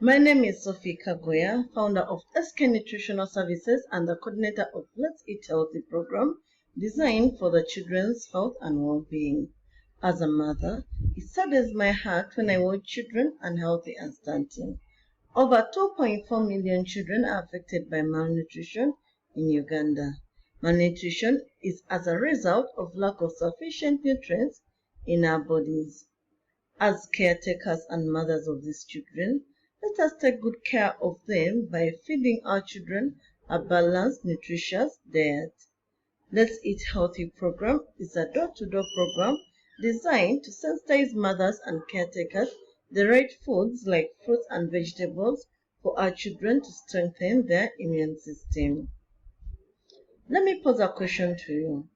My name is Sophie Kagoya, founder of SK Nutritional Services and the coordinator of Let's Eat Healthy program designed for the children's health and well-being. As a mother, it saddens my heart when I watch children unhealthy and stunting. Over 2.4 million children are affected by malnutrition in Uganda. Malnutrition is as a result of lack of sufficient nutrients in our bodies. As caretakers and mothers of these children, let us take good care of them by feeding our children a balanced, nutritious diet. Let's Eat Healthy program is a door-to-door program designed to sensitize mothers and caretakers the right foods like fruits and vegetables for our children to strengthen their immune system. Let me pose a question to you.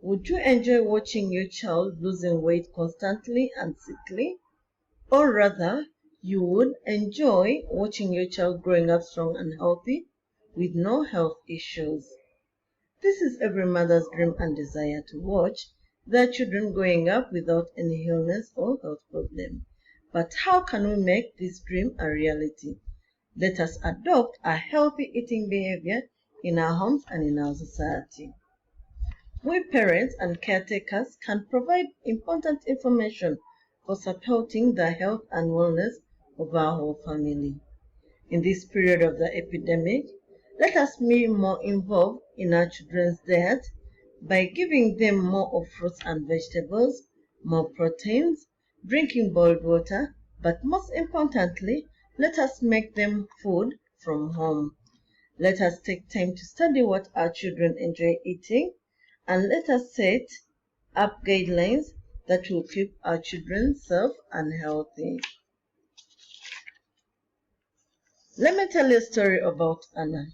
Would you enjoy watching your child losing weight constantly and sickly? Or rather, you would enjoy watching your child growing up strong and healthy with no health issues? This is every mother's dream and desire to watch their children growing up without any illness or health problem. But how can we make this dream a reality? Let us adopt a healthy eating behavior in our homes and in our society. We parents and caretakers can provide important information for supporting the health and wellness of our whole family. In this period of the epidemic, let us be more involved in our children's diet by giving them more of fruits and vegetables, more proteins, drinking boiled water, but most importantly, let us make them food from home. Let us take time to study what our children enjoy eating, and let us set up guidelines that will keep our children safe and healthy. Let me tell you a story about Anna.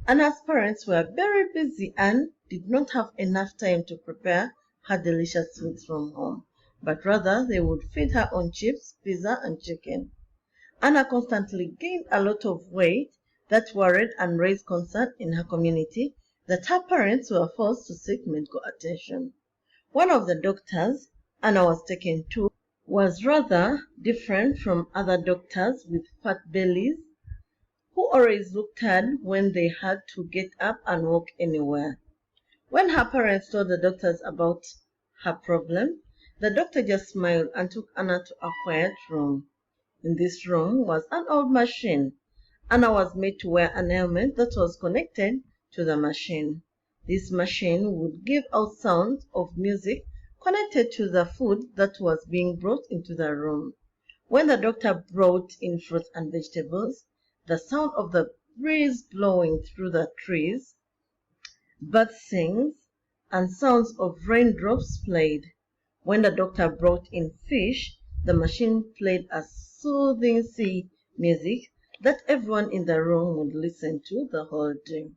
Anna's parents were very busy and did not have enough time to prepare her delicious foods from home, but rather they would feed her on chips, pizza, and chicken. Anna constantly gained a lot of weight that worried and raised concern in her community that her parents were forced to seek medical attention. One of the doctors Anna was taken to was rather different from other doctors with fat bellies who always looked tired when they had to get up and walk anywhere. When her parents told the doctors about her problem, the doctor just smiled and took Anna to a quiet room. In this room was an old machine. Anna was made to wear an helmet that was connected to the machine. This machine would give out sounds of music connected to the food that was being brought into the room. When the doctor brought in fruits and vegetables, the sound of the breeze blowing through the trees, bird sings, and sounds of raindrops played. When the doctor brought in fish, the machine played a soothing sea music that everyone in the room would listen to the whole day.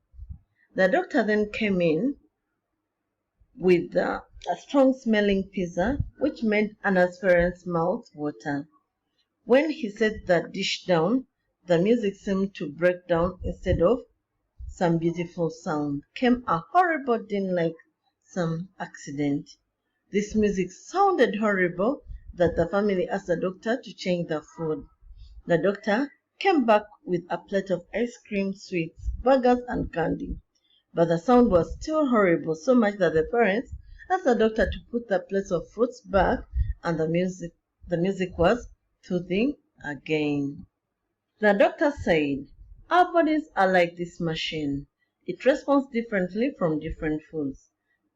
The doctor then came in with a strong smelling pizza, which made Anna's parents' mouths water. When he set the dish down, the music seemed to break down. Instead of some beautiful sound came a horrible din like some accident. This music sounded horrible that the family asked the doctor to change the food. The doctor came back with a plate of ice cream, sweets, burgers, and candy. But the sound was still horrible, so much that the parents asked the doctor to put the plates of fruits back, and the music was soothing again. The doctor said, "Our bodies are like this machine. It responds differently from different foods.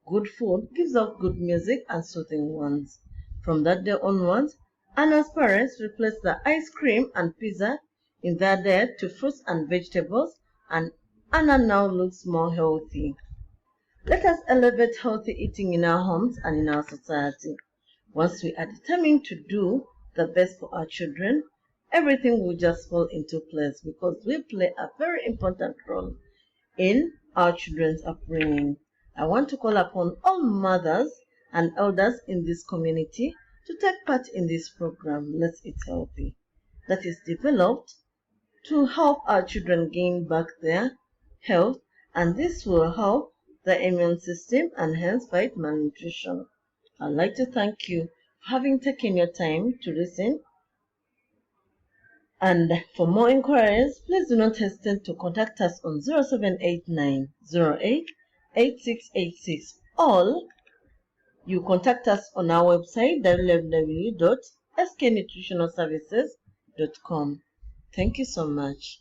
Good food gives out good music and soothing ones." From that day onwards, Anna's parents replaced the ice cream and pizza in their diet to fruits and vegetables, and Anna now looks more healthy. Let us elevate healthy eating in our homes and in our society. Once we are determined to do the best for our children, everything will just fall into place because we play a very important role in our children's upbringing. I want to call upon all mothers and elders in this community to take part in this program, Let's Eat Healthy, that is developed to help our children gain back their health, and this will help the immune system and hence fight malnutrition. I'd like to thank you for having taken your time to listen And for more inquiries, please do not hesitate to contact us on 0789088686, or you contact us on our website www.sknutritionalservices.com. Thank you so much.